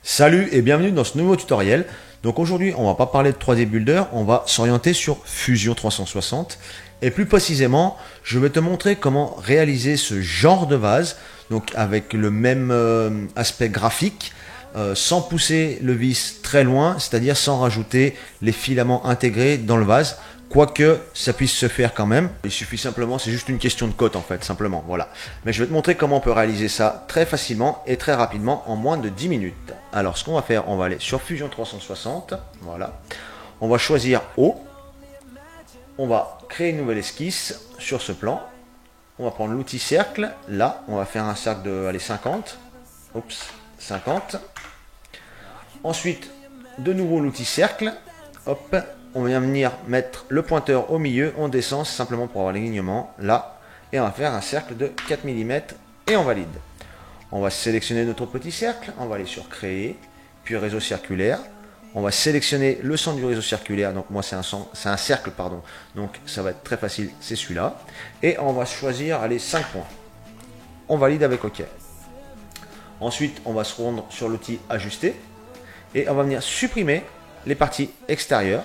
Salut et bienvenue dans ce nouveau tutoriel. Donc aujourd'hui, on va pas parler de 3D Builder, on va s'orienter sur Fusion 360. Et plus précisément, je vais te montrer comment réaliser ce genre de vase, donc avec le même aspect graphique, sans pousser le vis très loin, c'est-à-dire sans rajouter les filaments intégrés dans le vase. Quoique ça puisse se faire quand même, il suffit simplement, c'est juste une question de code en fait, simplement, voilà. Mais je vais te montrer comment on peut réaliser ça très facilement et très rapidement en moins de 10 minutes. Alors ce qu'on va faire, on va aller sur Fusion 360, voilà. On va choisir haut, on va créer une nouvelle esquisse sur ce plan. On va prendre l'outil cercle, là, on va faire un cercle de, allez, 50. Oups, 50. Ensuite, de nouveau l'outil cercle, hop. On vient venir mettre le pointeur au milieu, on descend simplement pour avoir l'alignement là, et on va faire un cercle de 4 mm et on valide. On va sélectionner notre petit cercle, on va aller sur créer, puis réseau circulaire. On va sélectionner le centre du réseau circulaire, donc moi c'est un cercle, pardon, donc ça va être très facile, c'est celui-là. Et on va choisir, allez, 5 points. On valide avec OK. Ensuite, on va se rendre sur l'outil ajuster, et on va venir supprimer les parties extérieures.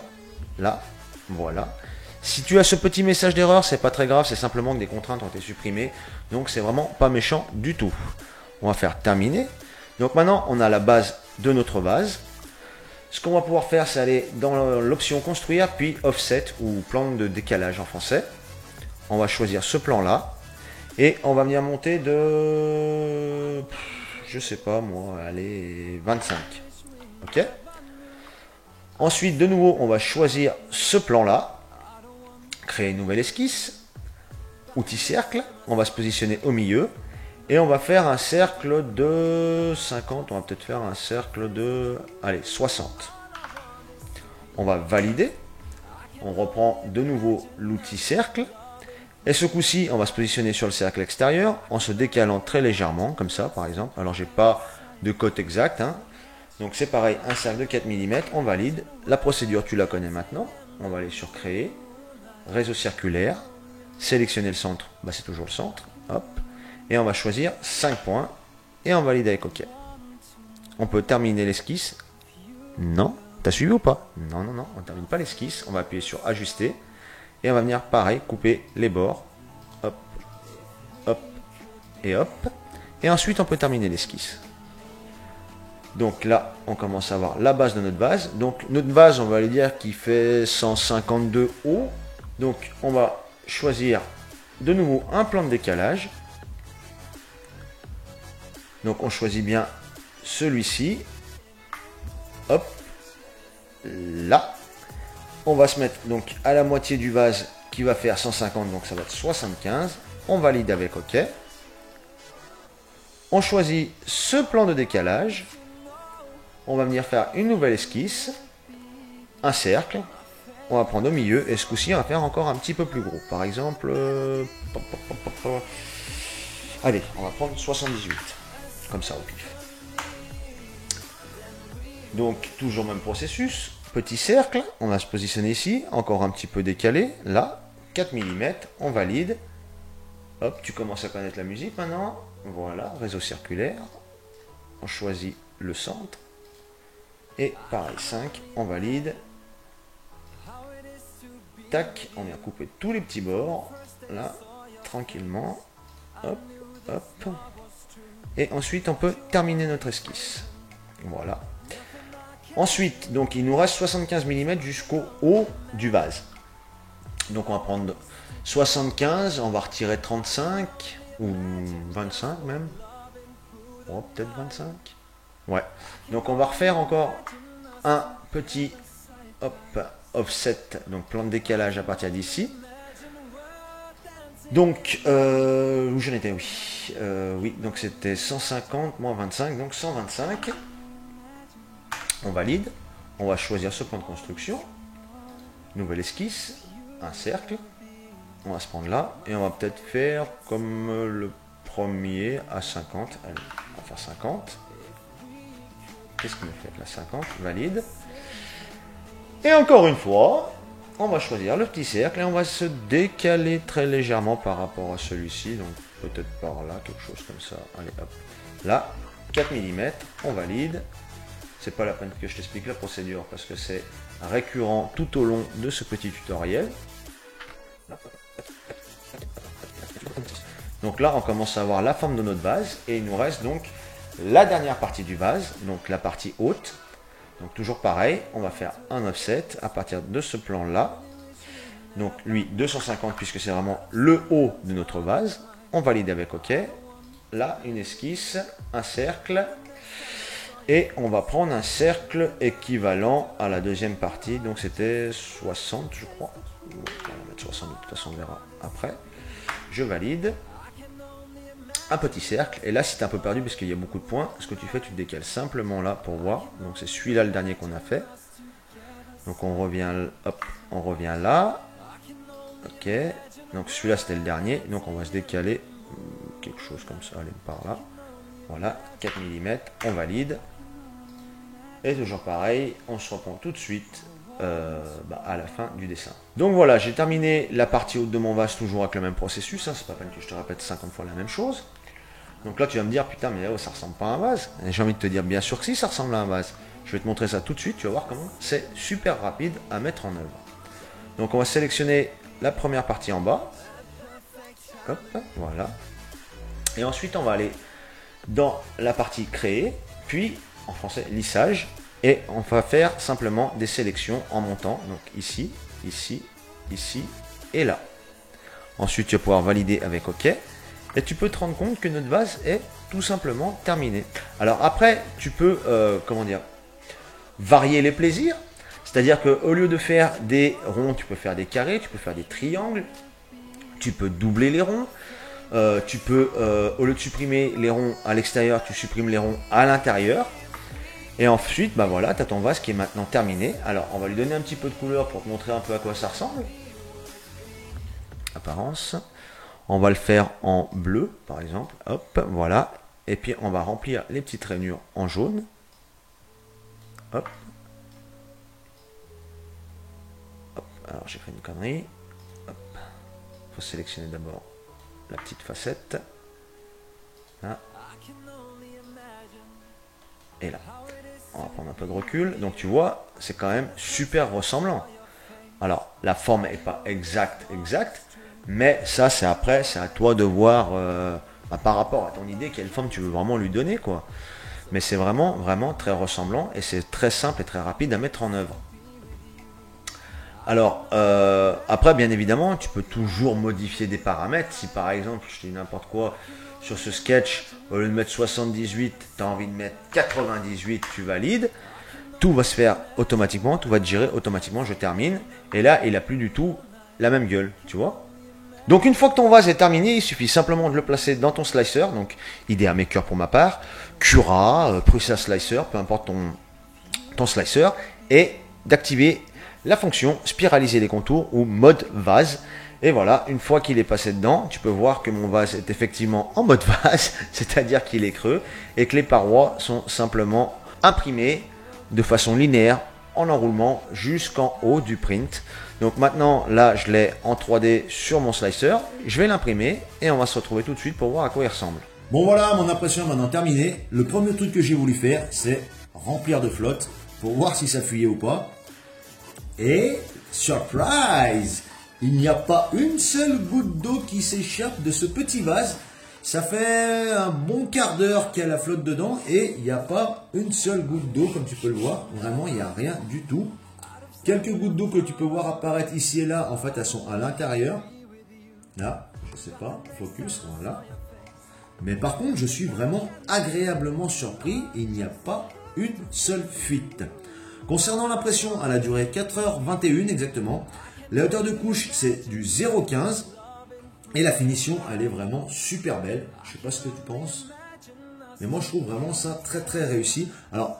Là, voilà. Si tu as ce petit message d'erreur, c'est pas très grave, c'est simplement que des contraintes ont été supprimées. Donc c'est vraiment pas méchant du tout. On va faire terminer. Donc maintenant, on a la base de notre vase. Ce qu'on va pouvoir faire, c'est aller dans l'option construire, puis offset ou plan de décalage en français. On va choisir ce plan-là. Et on va venir monter de, je sais pas moi, allez, 25. Ok ? Ensuite, de nouveau, on va choisir ce plan-là, créer une nouvelle esquisse, outil cercle, on va se positionner au milieu, et on va faire un cercle de 50, on va peut-être faire un cercle de, allez, 60. On va valider, on reprend de nouveau l'outil cercle, et ce coup-ci, on va se positionner sur le cercle extérieur, en se décalant très légèrement, comme ça par exemple. Alors, j'ai pas de cote exact, hein. Donc c'est pareil, un cercle de 4 mm, on valide. La procédure, tu la connais maintenant. On va aller sur créer, réseau circulaire, sélectionner le centre, bah, c'est toujours le centre, hop. Et on va choisir 5 points et on valide avec OK. On peut terminer l'esquisse. Non, t'as suivi ou pas? Non, non, non, on ne termine pas l'esquisse. On va appuyer sur ajuster et on va venir pareil, couper les bords, hop, hop et hop. Et ensuite on peut terminer l'esquisse. Donc là, on commence à avoir la base de notre vase. Donc notre vase, on va aller dire qu'il fait 152 haut. Donc on va choisir de nouveau un plan de décalage. Donc on choisit bien celui-ci. Hop, là. On va se mettre donc à la moitié du vase qui va faire 150, donc ça va être 75. On valide avec OK. On choisit ce plan de décalage. On va venir faire une nouvelle esquisse, un cercle, on va prendre au milieu, et ce coup-ci, on va faire encore un petit peu plus gros. Par exemple, allez, on va prendre 78, comme ça au pif. Donc, toujours même processus, petit cercle, on va se positionner ici, encore un petit peu décalé, là, 4 mm, on valide. Hop, tu commences à connaître la musique maintenant, voilà, réseau circulaire, on choisit le centre. Et pareil, 5, on valide. Tac, on vient couper tous les petits bords. Là, tranquillement. Hop, hop. Et ensuite, on peut terminer notre esquisse. Voilà. Ensuite, donc, il nous reste 75 mm jusqu'au haut du vase. Donc, on va prendre 75, on va retirer 35, ou 25 même. Oh, peut-être 25. Ouais, donc on va refaire encore un petit hop, offset, donc plan de décalage à partir d'ici. Donc, où j'en étais, oui. Oui, donc c'était 150 moins 25, donc 125. On valide, on va choisir ce plan de construction, nouvelle esquisse, un cercle. On va se prendre là, et on va peut-être faire comme le premier à 50. Allez, on va faire 50. Qu'est-ce qu'on a fait là? 50, valide. Et encore une fois, on va choisir le petit cercle et on va se décaler très légèrement par rapport à celui-ci. Donc peut-être par là, quelque chose comme ça. Allez hop. Là, 4 mm, on valide. c'est pas la peine que je t'explique la procédure parce que c'est récurrent tout au long de ce petit tutoriel. Donc là, on commence à avoir la forme de notre vase et il nous reste donc la dernière partie du vase, donc la partie haute. Donc toujours pareil, on va faire un offset à partir de ce plan-là. Donc lui 250 puisque c'est vraiment le haut de notre vase. On valide avec OK. Là, une esquisse, un cercle. Et on va prendre un cercle équivalent à la deuxième partie. Donc c'était 60, je crois. On va mettre 60, de toute façon, on verra après. Je valide. Un petit cercle. Et là, si tu es un peu perdu parce qu'il y a beaucoup de points, ce que tu fais, tu te décales simplement là pour voir. Donc c'est celui-là le dernier qu'on a fait. Donc on revient, hop, on revient là. Ok. Donc celui-là, c'était le dernier. Donc on va se décaler quelque chose comme ça. Allez, par là. Voilà, 4 mm. On valide. Et toujours pareil, on se reprend tout de suite à la fin du dessin. Donc voilà, j'ai terminé la partie haute de mon vase toujours avec le même processus. Hein, c'est pas peine que je te répète 50 fois la même chose. Donc là, tu vas me dire, putain, mais oh, ça ressemble pas à un vase. Et j'ai envie de te dire, bien sûr que si, ça ressemble à un vase. Je vais te montrer ça tout de suite, tu vas voir comment c'est super rapide à mettre en œuvre. Donc on va sélectionner la première partie en bas. Hop, voilà. Et ensuite, on va aller dans la partie créer, puis en français lissage, et on va faire simplement des sélections en montant, donc ici, ici, ici et là. Ensuite tu vas pouvoir valider avec OK, et tu peux te rendre compte que notre vase est tout simplement terminé. Alors après tu peux, comment dire, varier les plaisirs, c'est-à-dire qu'au lieu de faire des ronds, tu peux faire des carrés, tu peux faire des triangles, tu peux doubler les ronds. Tu peux, au lieu de supprimer les ronds à l'extérieur, tu supprimes les ronds à l'intérieur. Et ensuite, bah voilà, tu as ton vase qui est maintenant terminé. Alors, on va lui donner un petit peu de couleur pour te montrer un peu à quoi ça ressemble. Apparence. On va le faire en bleu, par exemple. Hop, voilà. Et puis, on va remplir les petites rainures en jaune. Hop. Hop. Alors, j'ai fait une connerie. Hop. Il faut sélectionner d'abord la petite facette. Là. Et là. On va prendre un peu de recul. Donc tu vois, c'est quand même super ressemblant. Alors, la forme n'est pas exacte, mais ça, c'est après, c'est à toi de voir par rapport à ton idée, quelle forme tu veux vraiment lui donner, quoi. Mais c'est vraiment, vraiment très ressemblant et c'est très simple et très rapide à mettre en œuvre. Alors, après, bien évidemment, tu peux toujours modifier des paramètres. Si par exemple, je te dis n'importe quoi, sur ce sketch, au lieu de mettre 78, tu as envie de mettre 98, tu valides. Tout va se faire automatiquement, tout va te gérer automatiquement, je termine. Et là, il n'a plus du tout la même gueule, tu vois. Donc une fois que ton vase est terminé, il suffit simplement de le placer dans ton slicer. Donc, IDEA Maker pour ma part, Cura, Prusa Slicer, peu importe ton slicer. Et d'activer la fonction spiraliser les contours ou mode vase. Et voilà, une fois qu'il est passé dedans, tu peux voir que mon vase est effectivement en mode vase, c'est-à-dire qu'il est creux et que les parois sont simplement imprimées de façon linéaire en enroulement jusqu'en haut du print. Donc maintenant, là, je l'ai en 3D sur mon slicer. Je vais l'imprimer et on va se retrouver tout de suite pour voir à quoi il ressemble. Bon voilà, mon impression est maintenant terminée. Le premier truc que j'ai voulu faire, c'est remplir de flotte pour voir si ça fuyait ou pas. Et surprise, il n'y a pas une seule goutte d'eau qui s'échappe de ce petit vase. Ça fait un bon quart d'heure qu'il y a la flotte dedans et il n'y a pas une seule goutte d'eau comme tu peux le voir. Vraiment, il n'y a rien du tout. Quelques gouttes d'eau que tu peux voir apparaître ici et là, en fait, elles sont à l'intérieur. Là, je sais pas, focus, voilà. Mais par contre, je suis vraiment agréablement surpris. Il n'y a pas une seule fuite. Concernant l'impression, elle a duré 4h21 exactement. La hauteur de couche, c'est du 0,15. Et la finition, elle est vraiment super belle. Je sais pas ce que tu penses. Mais moi, je trouve vraiment ça très très réussi. Alors,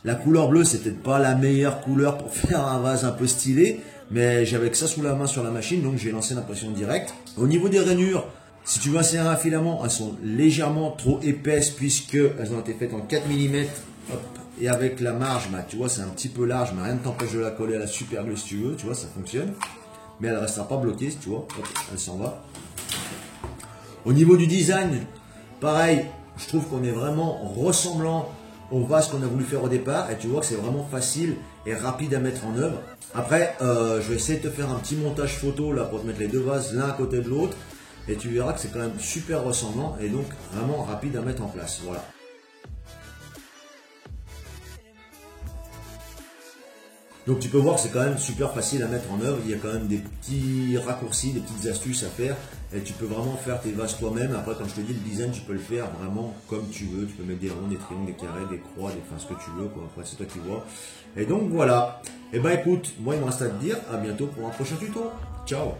la couleur bleue, c'est peut-être pas la meilleure couleur pour faire un vase un peu stylé. Mais j'avais que ça sous la main sur la machine, donc j'ai lancé l'impression directe. Au niveau des rainures, si tu veux insérer un filament, elles sont légèrement trop épaisses puisqu'elles ont été faites en 4 mm. Hop. Et avec la marge, bah, tu vois, c'est un petit peu large, mais rien ne t'empêche de la coller à la super glue si tu veux, tu vois, ça fonctionne. Mais elle ne restera pas bloquée, tu vois, hop, elle s'en va. Au niveau du design, pareil, je trouve qu'on est vraiment ressemblant au vase qu'on a voulu faire au départ et tu vois que c'est vraiment facile et rapide à mettre en œuvre. Après, je vais essayer de te faire un petit montage photo là pour te mettre les deux vases l'un à côté de l'autre et tu verras que c'est quand même super ressemblant et donc vraiment rapide à mettre en place. Voilà. Donc tu peux voir que c'est quand même super facile à mettre en œuvre, il y a quand même des petits raccourcis, des petites astuces à faire et tu peux vraiment faire tes vases toi-même. Après comme je te dis, le design tu peux le faire vraiment comme tu veux, tu peux mettre des ronds, des triangles, des carrés, des croix, enfin ce que tu veux quoi. Après c'est toi qui vois. Et donc voilà, et ben écoute, moi il me reste à te dire à bientôt pour un prochain tuto. Ciao.